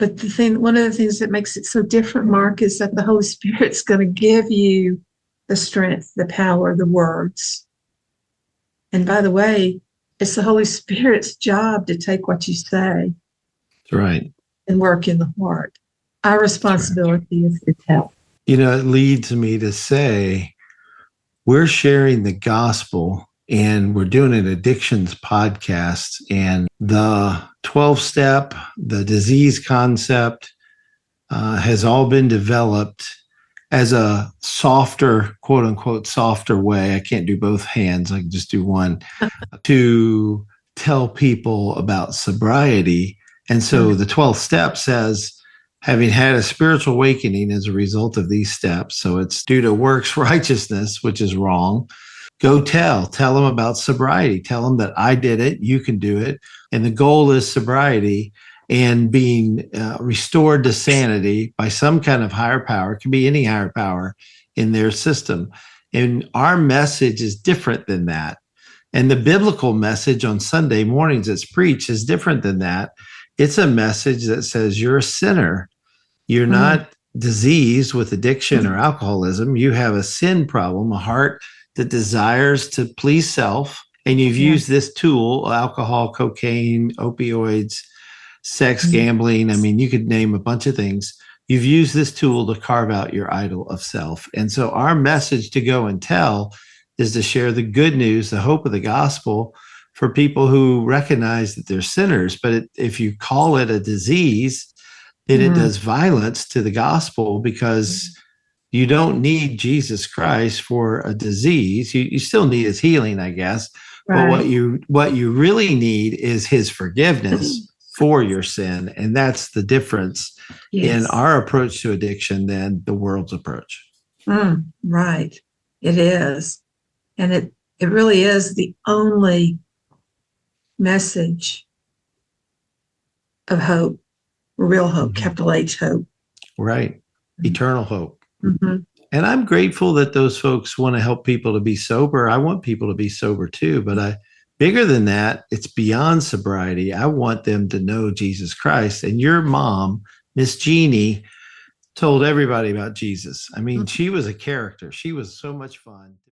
But one of the things that makes it so different, Mark, is that the Holy Spirit's going to give you the strength, the power, the words. And by the way, it's the Holy Spirit's job to take what you say. That's right. And work in the heart. Our responsibility is to tell. You know, it leads me to say, we're sharing the gospel and we're doing an addictions podcast, and the 12-step, the disease concept has all been developed as a softer, quote unquote, softer way. I can't do both hands. I can just do one to tell people about sobriety. And so the 12th step says, having had a spiritual awakening as a result of these steps, so it's due to works righteousness, which is wrong. Go tell them about sobriety. Tell them that I did it, you can do it. And the goal is sobriety and being restored to sanity by some kind of higher power. It can be any higher power in their system. And our message is different than that. And the biblical message on Sunday mornings that's preached is different than that. It's a message that says you're a sinner. You're not diseased with addiction or alcoholism. You have a sin problem, a heart that desires to please self. And you've used this tool, alcohol, cocaine, opioids, sex, gambling. I mean, you could name a bunch of things. You've used this tool to carve out your idol of self. And so our message to go and tell is to share the good news, the hope of the gospel for people who recognize that they're sinners. But if you call it a disease, then it does violence to the gospel, because you don't need Jesus Christ for a disease. You still need his healing, I guess. Right. But what you really need is his forgiveness for your sin. And that's the difference in our approach to addiction than the world's approach. Right. It is. And it really is the only message of hope, real hope, capital H hope. Right. Eternal hope. And I'm grateful that those folks want to help people to be sober. I want people to be sober too, but bigger than that, it's beyond sobriety. I want them to know Jesus Christ. And your mom, Miss Jeannie, told everybody about Jesus. I mean, she was a character. She was so much fun.